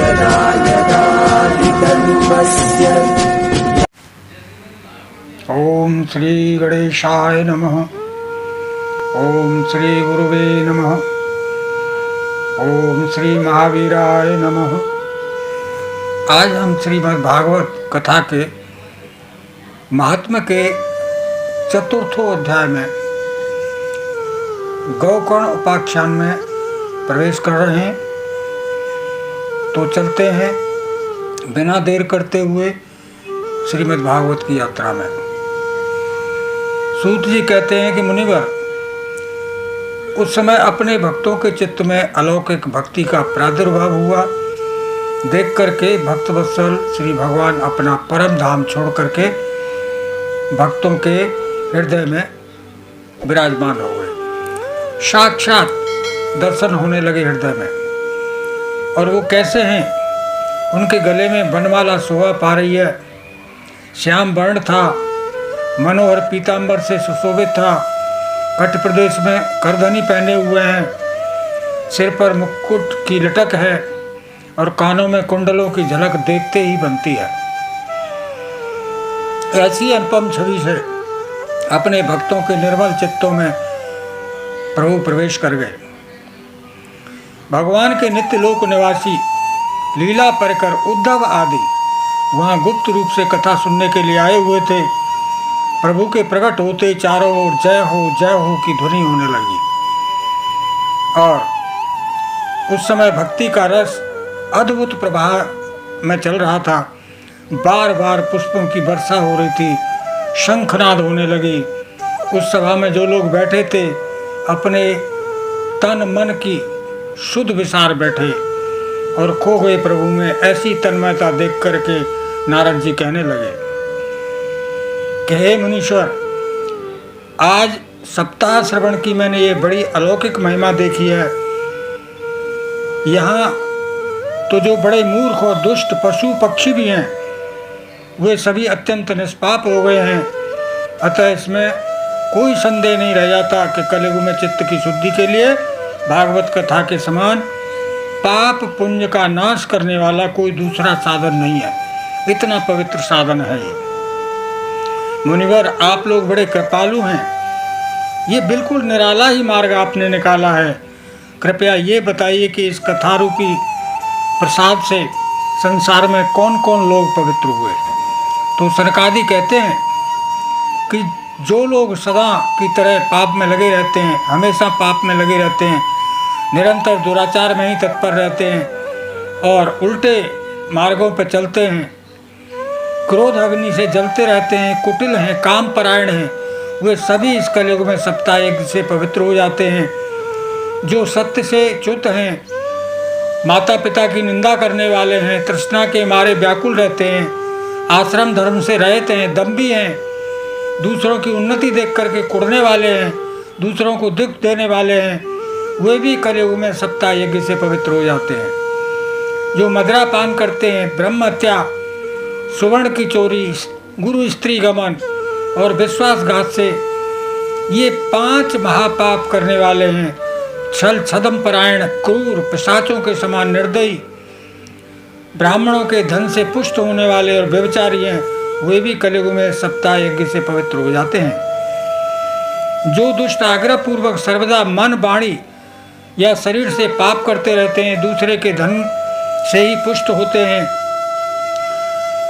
यदा यदा हि धर्मस्य। ओम श्री गणेशाय नमः। ओम श्री गुरुवे नमः। ओम श्री महावीराय नमः। आज हम श्रीमद् भागवत कथा के महात्म्य के चतुर्थों अध्याय में गौकर्ण उपाख्यान में प्रवेश कर रहे हैं। तो चलते हैं बिना देर करते हुए श्रीमद् भागवत की यात्रा में। सूत जी कहते हैं कि मुनिवर, उस समय अपने भक्तों के चित्त में अलौकिक भक्ति का प्रादुर्भाव हुआ। देख करके भक्तवत्सल श्री भगवान अपना परम धाम छोड़ करके भक्तों के हृदय में विराजमान हो गए। साक्षात दर्शन होने लगे हृदय में। और वो कैसे हैं? उनके गले में वनमाला शोभा पा रही है। श्याम वर्ण था, मनोहर पीतांबर से सुशोभित था। कट प्रदेश में करधनी पहने हुए हैं, सिर पर मुकुट की लटक है और कानों में कुंडलों की झलक देखते ही बनती है। ऐसी अनुपम छवि से अपने भक्तों के निर्मल चित्तों में प्रभु प्रवेश कर गए। भगवान के नित्य लोक निवासी लीला परिकर उद्धव आदि वहाँ गुप्त रूप से कथा सुनने के लिए आए हुए थे। प्रभु के प्रकट होते चारों ओर जय हो की ध्वनि होने लगी। और उस समय भक्ति का रस अद्भुत प्रवाह में चल रहा था। बार बार पुष्पों की वर्षा हो रही थी, शंखनाद होने लगी। उस सभा में जो लोग बैठे थे अपने तन मन की शुद्ध विसार बैठे और खो गए प्रभु में। ऐसी तन्मयता देख करके नारद जी कहने लगे कि हे मुनीश्वर, आज सप्ताह श्रवण की मैंने ये बड़ी अलौकिक महिमा देखी है। यहाँ तो जो बड़े मूर्ख और दुष्ट पशु पक्षी भी हैं, वे सभी अत्यंत निष्पाप हो गए हैं। अतः इसमें कोई संदेह नहीं रह जाता कि कलयुग में चित्त की शुद्धि के लिए भागवत कथा के समान पाप पुण्य का नाश करने वाला कोई दूसरा साधन नहीं है। इतना पवित्र साधन है ये। मुनिवर, आप लोग बड़े कृपालु हैं। ये बिल्कुल निराला ही मार्ग आपने निकाला है। कृपया ये बताइए कि इस कथा रूपी प्रसाद से संसार में कौन कौन लोग पवित्र हुए। तो सनकादि कहते हैं कि जो लोग सदा की तरह पाप में लगे रहते हैं, हमेशा पाप में लगे रहते हैं, निरंतर दुराचार में ही तत्पर रहते हैं और उल्टे मार्गों पर चलते हैं, क्रोध अग्नि से जलते रहते हैं, कुटिल हैं, काम परायण हैं, वे सभी इस कलयुग में सप्ताह यज्ञ से पवित्र हो जाते हैं। जो सत्य से च्युत हैं, माता पिता की निंदा करने वाले हैं, तृष्णा के मारे व्याकुल रहते हैं, आश्रम धर्म से रहित हैं, दम्भी हैं, दूसरों की उन्नति देख करके कुढ़ने वाले हैं, दूसरों को दुख देने वाले हैं, वे भी कलयुग में सप्ताह यज्ञ से पवित्र हो जाते हैं। जो मदिरा पान करते हैं, ब्रह्म हत्या, सुवर्ण की चोरी, गुरु स्त्री गमन और विश्वासघात से, ये 5 महापाप करने वाले हैं। छल छदम परायण, क्रूर, पिशाचों के समान निर्दयी, ब्राह्मणों के धन से पुष्ट होने वाले और व्यभिचारी हैं, वे भी कलयुग में सप्ताह यज्ञ से पवित्र हो जाते हैं। जो दुष्ट आग्रह पूर्वक सर्वदा मन, वाणी या शरीर से पाप करते रहते हैं, दूसरे के धन से ही पुष्ट होते हैं,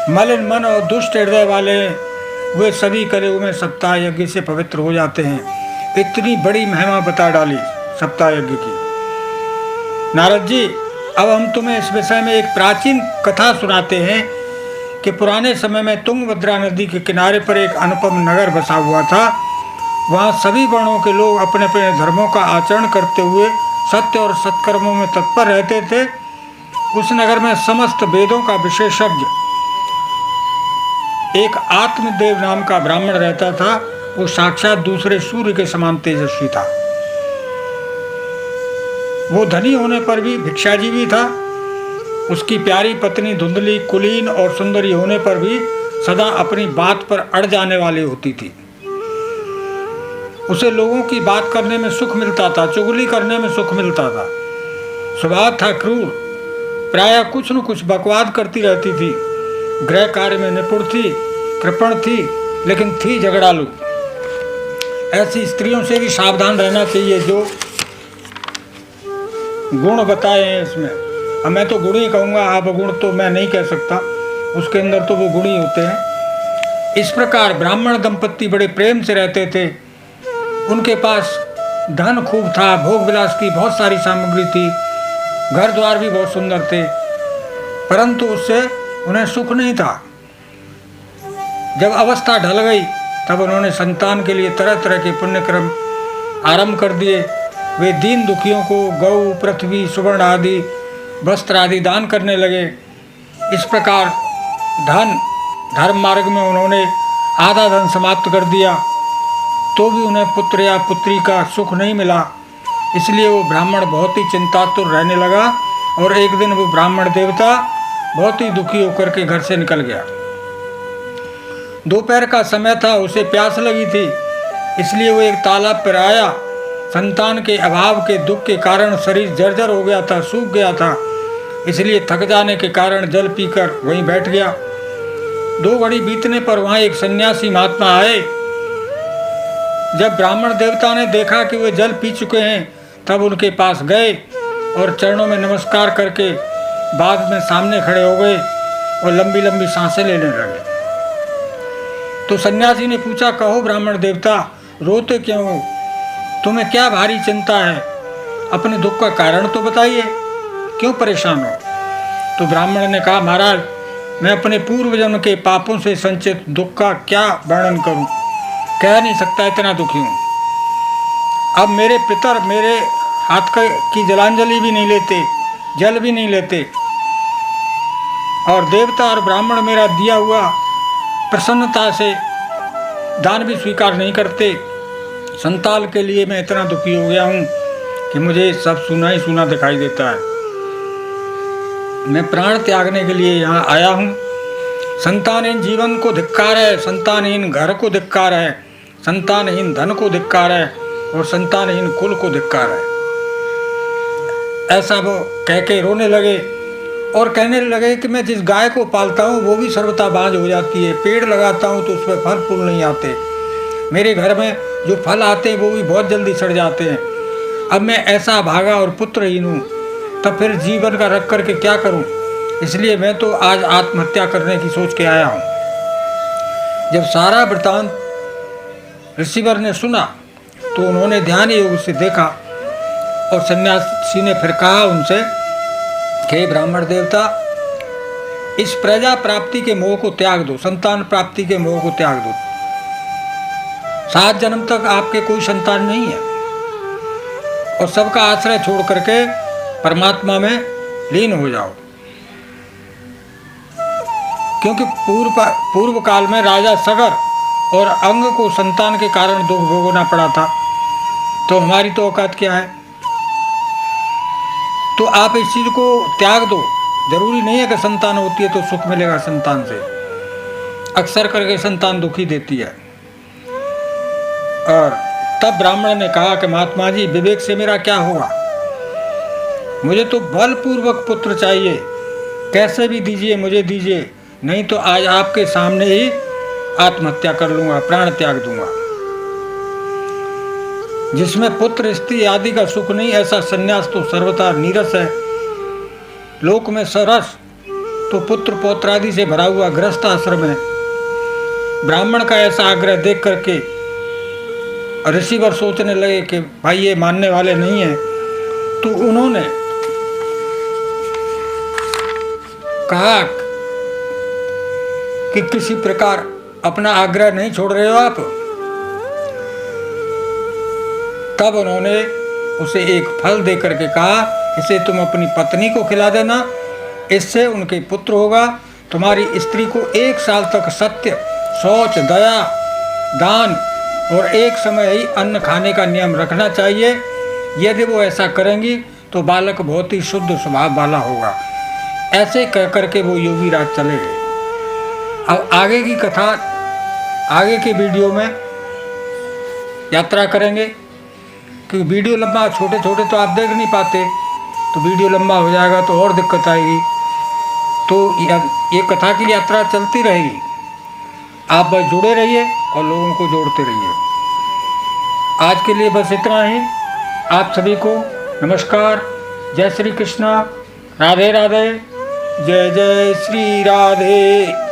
मलिन मन और दुष्ट हृदय वाले, वे सभी कलयुग में सप्ताह यज्ञ से पवित्र हो जाते हैं। इतनी बड़ी महिमा बता डाली सप्ताह यज्ञ की। नारद जी, अब हम तुम्हें इस विषय में एक प्राचीन कथा सुनाते हैं कि पुराने समय में तुंगभद्रा नदी के किनारे पर एक अनुपम नगर बसा हुआ था। वहाँ सभी वर्णों के लोग अपने अपने धर्मों का आचरण करते हुए सत्य और सत्कर्मों में तत्पर रहते थे। उस नगर में समस्त वेदों का विशेषज्ञ एक आत्मदेव नाम का ब्राह्मण रहता था। वो साक्षात दूसरे सूर्य के समान तेजस्वी था। वो धनी होने पर भी भिक्षाजीवी था। उसकी प्यारी पत्नी धुंधली, कुलीन और सुंदरी होने पर भी सदा अपनी बात पर अड़ जाने वाली होती थी। उसे लोगों की बात करने में सुख मिलता था, चुगली करने में सुख मिलता था। स्वभाव था क्रूर प्रायः कुछ न कुछ बकवाद करती रहती थी। गृह कार्य में निपुण थी, कृपण थी, लेकिन थी झगड़ालू। ऐसी स्त्रियों से भी सावधान रहना चाहिए जो गुण बताए हैं इसमें। अब मैं तो गुण ही कहूँगा, अवगुण तो मैं नहीं कह सकता, उसके अंदर तो वो गुण ही होते हैं। इस प्रकार ब्राह्मण दंपत्ति बड़े प्रेम से रहते थे। उनके पास धन खूब था, भोग विलास की बहुत सारी सामग्री थी, घर द्वार भी बहुत सुंदर थे, परंतु उससे उन्हें सुख नहीं था। जब अवस्था ढल गई तब उन्होंने संतान के लिए तरह तरह के पुण्यक्रम आरंभ कर दिए। वे दीन दुखियों को गौ, पृथ्वी, सुवर्ण आदि, वस्त्र आदि दान करने लगे। इस प्रकार धर्म मार्ग में उन्होंने आधा धन समाप्त कर दिया, तो भी उन्हें पुत्र या पुत्री का सुख नहीं मिला। इसलिए वो ब्राह्मण बहुत ही चिंतातुर रहने लगा और एक दिन वो ब्राह्मण देवता बहुत ही दुखी होकर के घर से निकल गया। दोपहर का समय था, उसे प्यास लगी थी, इसलिए वो एक तालाब पर आया। संतान के अभाव के दुख के कारण शरीर जर्जर हो गया था, सूख गया था, इसलिए थक जाने के कारण जल पीकर वहीं बैठ गया। 2 घड़ी बीतने पर वहाँ एक सन्यासी महात्मा आए। जब ब्राह्मण देवता ने देखा कि वे जल पी चुके हैं, तब उनके पास गए और चरणों में नमस्कार करके बाद में सामने खड़े हो गए और लंबी लंबी सांसें लेने लगे। तो सन्यासी ने पूछा, कहो ब्राह्मण देवता, रोते क्यों हो? तुम्हें क्या भारी चिंता है? अपने दुख का कारण तो बताइए, क्यों परेशान हो? तो ब्राह्मण ने कहा, महाराज, मैं अपने पूर्व जन्म के पापों से संचित दुख का क्या वर्णन करूं, कह नहीं सकता, इतना दुखी हूं। अब मेरे पितर मेरे हाथ की जलांजलि भी नहीं लेते, जल भी नहीं लेते, और देवता और ब्राह्मण मेरा दिया हुआ प्रसन्नता से दान भी स्वीकार नहीं करते। संतान के लिए मैं इतना दुखी हो गया हूँ कि मुझे सब सुना ही सुना दिखाई देता है। मैं प्राण त्यागने के लिए यहाँ आया हूँ। संतानहीन जीवन को धिक्कार है, संतानहीन घर को धिक्कार है, संतानहीन धन को धिक्कार है और संतानहीन कुल को धिक्कार है। ऐसा वो कह के रोने लगे और कहने लगे कि मैं जिस गाय को पालता हूँ वो भी सर्वथा बांझ हो जाती है, पेड़ लगाता हूँ तो उसमें फल फूल नहीं आते, मेरे घर में जो फल आते हैं वो भी बहुत जल्दी सड़ जाते हैं। अब मैं ऐसा भागा और पुत्रहीन हूँ, तब फिर जीवन का रख करके क्या करूँ? इसलिए मैं तो आज आत्महत्या करने की सोच के आया हूँ। जब सारा वृतांत ऋषिवर ने सुना तो उन्होंने ध्यान योग से देखा और सन्यासी ने फिर कहा उनसे, हे ब्राह्मण देवता, इस प्रजा प्राप्ति के मोह को त्याग दो, संतान प्राप्ति के मोह को त्याग दो। 7 जन्म तक आपके कोई संतान नहीं है और सबका आश्रय छोड़ करके परमात्मा में लीन हो जाओ। क्योंकि पूर्व काल में राजा सगर और अंग को संतान के कारण दुख भोगना पड़ा था, तो हमारी तो औकात क्या है? तो आप इस चीज को त्याग दो। जरूरी नहीं है कि संतान होती है तो सुख मिलेगा संतान से, अक्सर करके संतान दुखी देती है। और तब ब्राह्मण ने कहा कि महात्मा जी, विवेक से मेरा क्या होगा? मुझे तो बलपूर्वक पुत्र चाहिए, कैसे भी दीजिए, मुझे दीजिए, नहीं तो आज आपके सामने ही आत्महत्या कर लूंगा, प्राण त्याग दूंगा। जिसमें पुत्र स्त्री आदि का सुख नहीं, ऐसा संन्यास तो सर्वथा नीरस है। लोक में सरस तो पुत्र पौत्र आदि से भरा हुआ गृहस्थ आश्रम है। ब्राह्मण का ऐसा आग्रह देख करके ऋषिवर सोचने लगे कि भाई ये मानने वाले नहीं है, तो उन्होंने कहा कि किसी प्रकार अपना आग्रह नहीं छोड़ रहे हो आप। तब उन्होंने उसे एक फल दे करके कहा, इसे तुम अपनी पत्नी को खिला देना, इससे उनके पुत्र होगा। तुम्हारी स्त्री को 1 साल तक सत्य, शौच, दया, दान और एक समय ही अन्न खाने का नियम रखना चाहिए। यदि वो ऐसा करेंगी तो बालक बहुत ही शुद्ध स्वभाव वाला होगा। ऐसे कह करके वो योगी राज चले गए। अब आगे की कथा आगे के वीडियो में यात्रा करेंगे, क्योंकि वीडियो लंबा, छोटे छोटे तो आप देख नहीं पाते, तो वीडियो लंबा हो जाएगा तो और दिक्कत आएगी। तो ये कथा की यात्रा चलती रहेगी, आप बस जुड़े रहिए और लोगों को जोड़ते रहिए। आज के लिए बस इतना ही। आप सभी को नमस्कार, जय श्री कृष्णा, राधे राधे, जय जय श्री राधे।